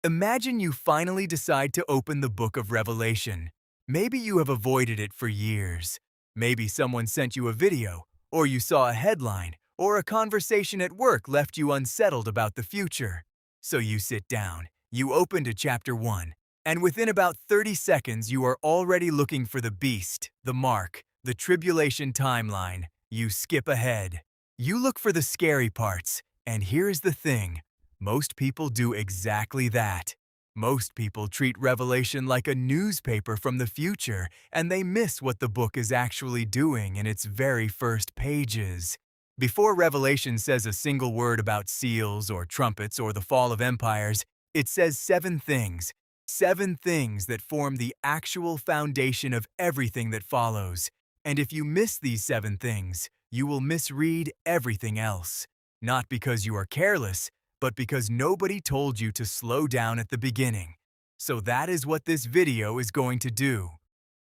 Imagine you finally decide to open the book of Revelation. Maybe you have avoided it for years. Maybe someone sent you a video, or you saw a headline, or a conversation at work left you unsettled about the future. So you sit down, you open to chapter 1, and within about 30 seconds you are already looking for the beast, the mark, the tribulation timeline. You skip ahead. You look for the scary parts, and here's the thing. Most people do exactly that. Most people treat Revelation like a newspaper from the future, and they miss what the book is actually doing in its very first pages. Before Revelation says a single word about seals or trumpets or the fall of empires, it says 7 things. 7 things that form the actual foundation of everything that follows. And if you miss these 7 things, you will misread everything else. Not because you are careless, but because nobody told you to slow down at the beginning. So that is what this video is going to do.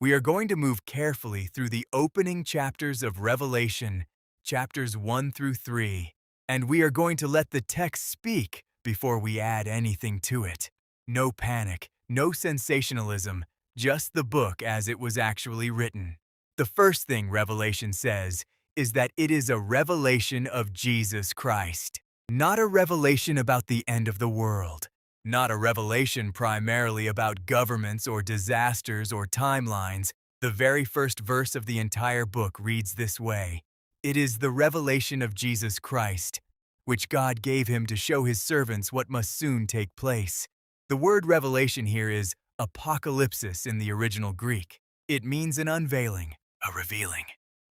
We are going to move carefully through the opening chapters of Revelation, chapters 1 through 3, and we are going to let the text speak before we add anything to it. No panic, no sensationalism, just the book as it was actually written. The first thing Revelation says is that it is a revelation of Jesus Christ. Not a revelation about the end of the world. Not a revelation primarily about governments or disasters or timelines. The very first verse of the entire book reads this way. It is the revelation of Jesus Christ, which God gave him to show his servants what must soon take place. The word revelation here is apocalypsis in the original Greek. It means an unveiling, a revealing.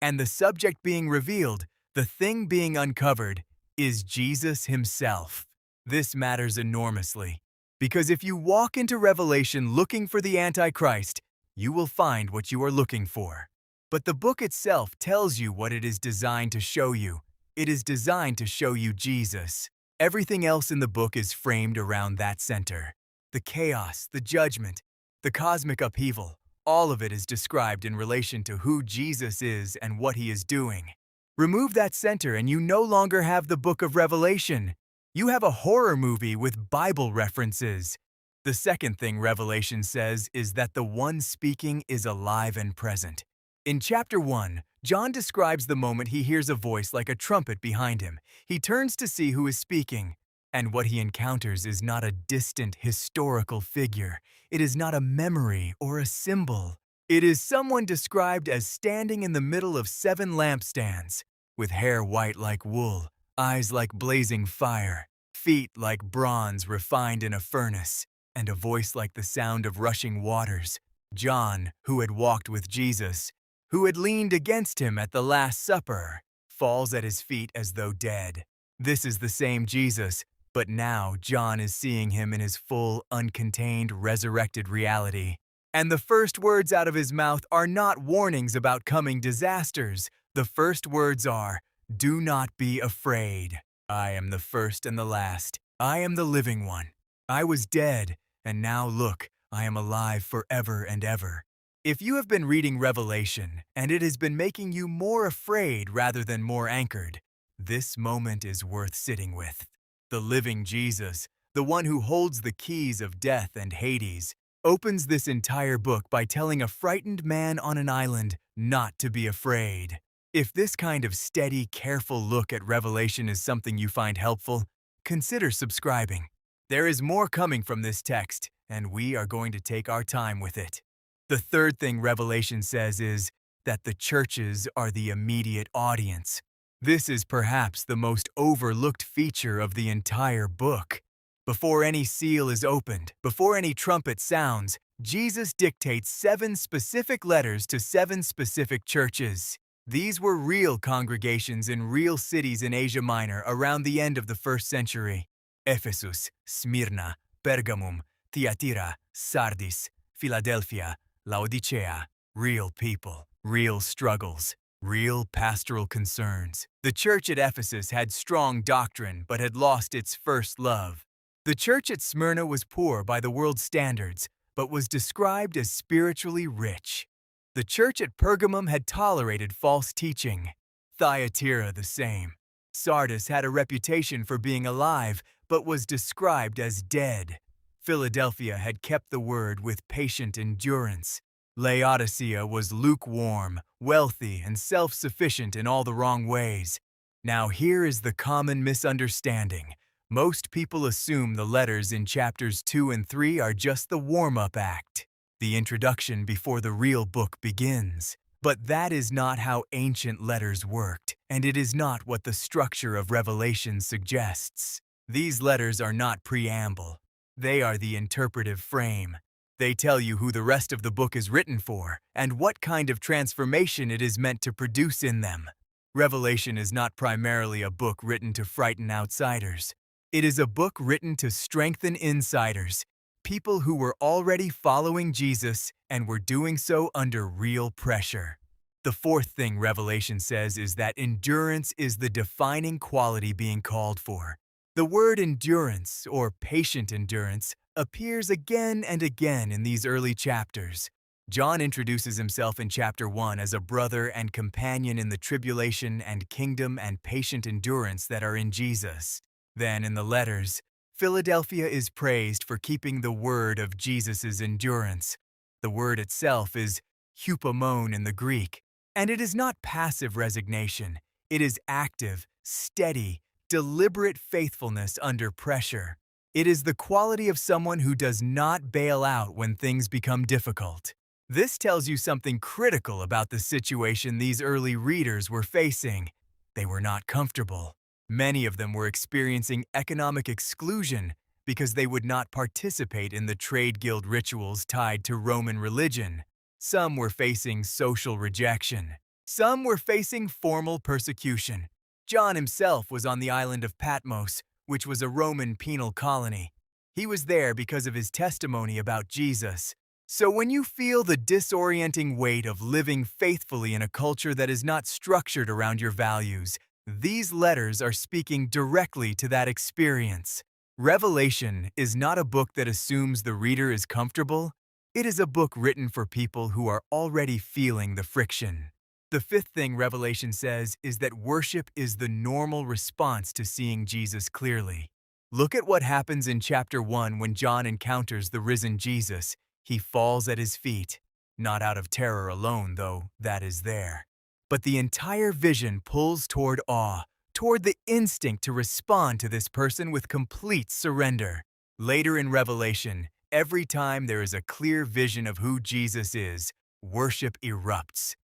And the subject being revealed, the thing being uncovered, is Jesus himself. This matters enormously, because if you walk into Revelation looking for the Antichrist, you will find what you are looking for. But the book itself tells you what it is designed to show you. It is designed to show you Jesus. Everything else in the book is framed around that center. The chaos, the judgment, the cosmic upheaval, all of it is described in relation to who Jesus is and what he is doing. Remove that center and you no longer have the book of Revelation. You have a horror movie with Bible references. The second thing Revelation says is that the one speaking is alive and present. In chapter 1, John describes the moment he hears a voice like a trumpet behind him. He turns to see who is speaking, and what he encounters is not a distant historical figure. It is not a memory or a symbol. It is someone described as standing in the middle of 7 lampstands, with hair white like wool, eyes like blazing fire, feet like bronze refined in a furnace, and a voice like the sound of rushing waters. John, who had walked with Jesus, who had leaned against him at the Last Supper, falls at his feet as though dead. This is the same Jesus, but now John is seeing him in his full, uncontained, resurrected reality. And the first words out of his mouth are not warnings about coming disasters. The first words are, "Do not be afraid. I am the first and the last. I am the living one. I was dead, and now look, I am alive forever and ever." If you have been reading Revelation, and it has been making you more afraid rather than more anchored, this moment is worth sitting with. The living Jesus, the one who holds the keys of death and Hades, opens this entire book by telling a frightened man on an island not to be afraid. If this kind of steady, careful look at Revelation is something you find helpful, consider subscribing. There is more coming from this text, and we are going to take our time with it. The third thing Revelation says is that the churches are the immediate audience. This is perhaps the most overlooked feature of the entire book. Before any seal is opened, before any trumpet sounds, Jesus dictates 7 specific letters to 7 specific churches. These were real congregations in real cities in Asia Minor around the end of the 1st century. Ephesus, Smyrna, Pergamum, Thyatira, Sardis, Philadelphia, Laodicea. Real people, real struggles, real pastoral concerns. The church at Ephesus had strong doctrine but had lost its first love. The church at Smyrna was poor by the world's standards, but was described as spiritually rich. The church at Pergamum had tolerated false teaching. Thyatira the same. Sardis had a reputation for being alive, but was described as dead. Philadelphia had kept the word with patient endurance. Laodicea was lukewarm, wealthy, and self-sufficient in all the wrong ways. Now here is the common misunderstanding. Most people assume the letters in chapters 2 and 3 are just the warm-up act, the introduction before the real book begins. But that is not how ancient letters worked, and it is not what the structure of Revelation suggests. These letters are not preamble. They are the interpretive frame. They tell you who the rest of the book is written for and what kind of transformation it is meant to produce in them. Revelation is not primarily a book written to frighten outsiders. It is a book written to strengthen insiders, people who were already following Jesus and were doing so under real pressure. The fourth thing Revelation says is that endurance is the defining quality being called for. The word endurance, or patient endurance, appears again and again in these early chapters. John introduces himself in chapter 1 as a brother and companion in the tribulation and kingdom and patient endurance that are in Jesus. Then in the letters, Philadelphia is praised for keeping the word of Jesus' endurance. The word itself is hupomone in the Greek, and it is not passive resignation. It is active, steady, deliberate faithfulness under pressure. It is the quality of someone who does not bail out when things become difficult. This tells you something critical about the situation these early readers were facing. They were not comfortable. Many of them were experiencing economic exclusion because they would not participate in the trade guild rituals tied to Roman religion. Some were facing social rejection. Some were facing formal persecution. John himself was on the island of Patmos, which was a Roman penal colony. He was there because of his testimony about Jesus. So when you feel the disorienting weight of living faithfully in a culture that is not structured around your values, these letters are speaking directly to that experience. Revelation is not a book that assumes the reader is comfortable. It is a book written for people who are already feeling the friction. The fifth thing Revelation says is that worship is the normal response to seeing Jesus clearly. Look at what happens in chapter 1 when John encounters the risen Jesus. He falls at his feet, not out of terror alone, though that is there. But the entire vision pulls toward awe, toward the instinct to respond to this person with complete surrender. Later in Revelation, every time there is a clear vision of who Jesus is, worship erupts.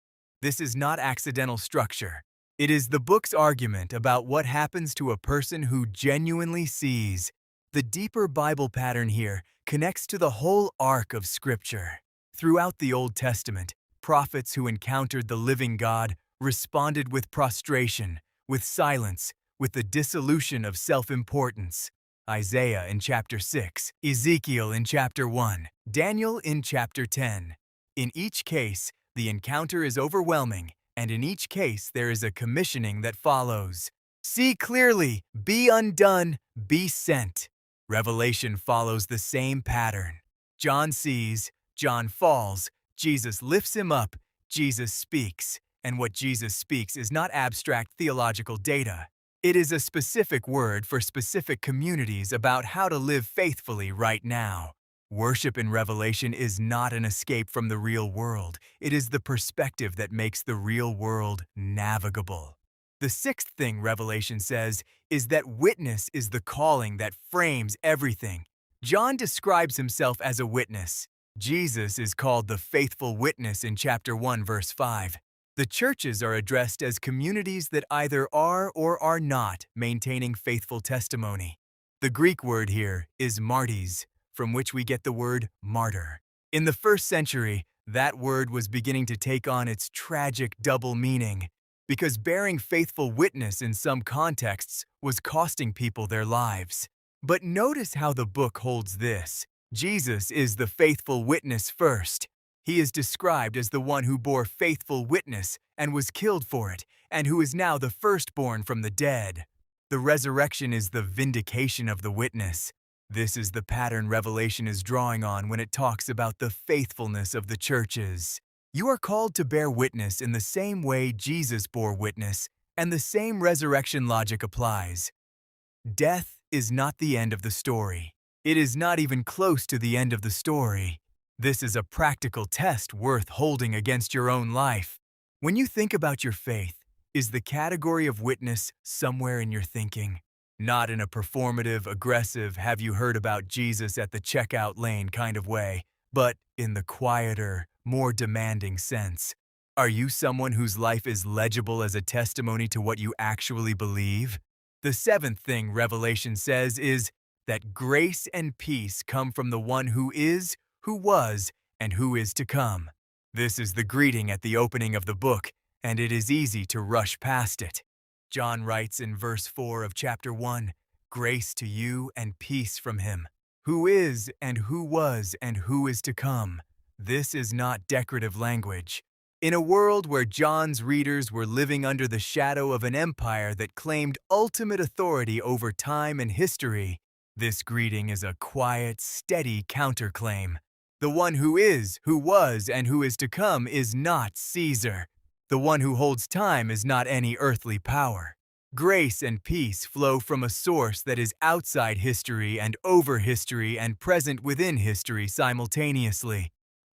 This is not accidental structure. It is the book's argument about what happens to a person who genuinely sees. The deeper Bible pattern here connects to the whole arc of Scripture. Throughout the Old Testament, prophets who encountered the living God responded with prostration, with silence, with the dissolution of self-importance. Isaiah in chapter 6, Ezekiel in chapter 1, Daniel in chapter 10. In each case, the encounter is overwhelming, and in each case there is a commissioning that follows. See clearly, be undone, be sent. Revelation follows the same pattern. John sees, John falls, Jesus lifts him up, Jesus speaks, and what Jesus speaks is not abstract theological data. It is a specific word for specific communities about how to live faithfully right now. Worship in Revelation is not an escape from the real world. It is the perspective that makes the real world navigable. The sixth thing Revelation says is that witness is the calling that frames everything. John describes himself as a witness. Jesus is called the faithful witness in chapter 1, verse 5. The churches are addressed as communities that either are or are not maintaining faithful testimony. The Greek word here is martes, from which we get the word martyr. In the first century, that word was beginning to take on its tragic double meaning, because bearing faithful witness in some contexts was costing people their lives. But notice how the book holds this. Jesus is the faithful witness first. He is described as the one who bore faithful witness and was killed for it, and who is now the firstborn from the dead. The resurrection is the vindication of the witness. This is the pattern Revelation is drawing on when it talks about the faithfulness of the churches. You are called to bear witness in the same way Jesus bore witness, and the same resurrection logic applies. Death is not the end of the story. It is not even close to the end of the story. This is a practical test worth holding against your own life. When you think about your faith, is the category of witness somewhere in your thinking? Not in a performative, aggressive, have you heard about Jesus at the checkout lane kind of way, but in the quieter, more demanding sense. Are you someone whose life is legible as a testimony to what you actually believe? The seventh thing Revelation says is that grace and peace come from the one who is, who was, and who is to come. This is the greeting at the opening of the book, and it is easy to rush past it. John writes in verse 4 of chapter 1, "Grace to you and peace from him, who is and who was and who is to come." This is not decorative language. In a world where John's readers were living under the shadow of an empire that claimed ultimate authority over time and history, this greeting is a quiet, steady counterclaim. The one who is, who was, and who is to come is not Caesar. The one who holds time is not any earthly power. Grace and peace flow from a source that is outside history and over history and present within history simultaneously.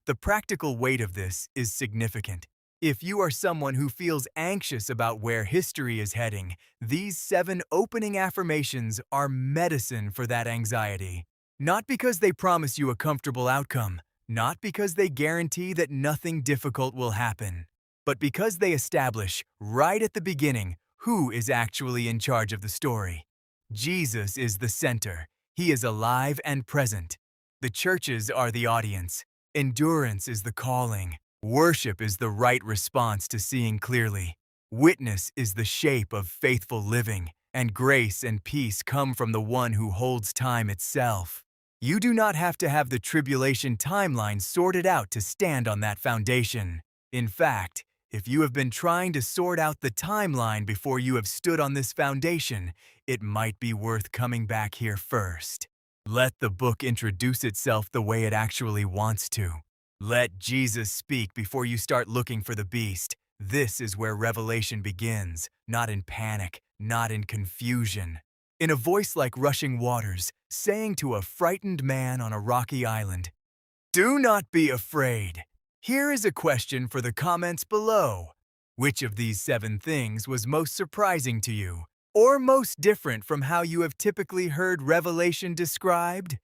The practical weight of this is significant. If you are someone who feels anxious about where history is heading, these 7 opening affirmations are medicine for that anxiety. Not because they promise you a comfortable outcome, not because they guarantee that nothing difficult will happen, but because they establish, right at the beginning, who is actually in charge of the story. Jesus is the center. He is alive and present. The churches are the audience. Endurance is the calling. Worship is the right response to seeing clearly. Witness is the shape of faithful living, and grace and peace come from the one who holds time itself. You do not have to have the tribulation timeline sorted out to stand on that foundation. In fact, if you have been trying to sort out the timeline before you have stood on this foundation, it might be worth coming back here first. Let the book introduce itself the way it actually wants to. Let Jesus speak before you start looking for the beast. This is where revelation begins, not in panic, not in confusion. In a voice like rushing waters, saying to a frightened man on a rocky island, "Do not be afraid." Here is a question for the comments below. Which of these 7 things was most surprising to you, or most different from how you have typically heard revelation described?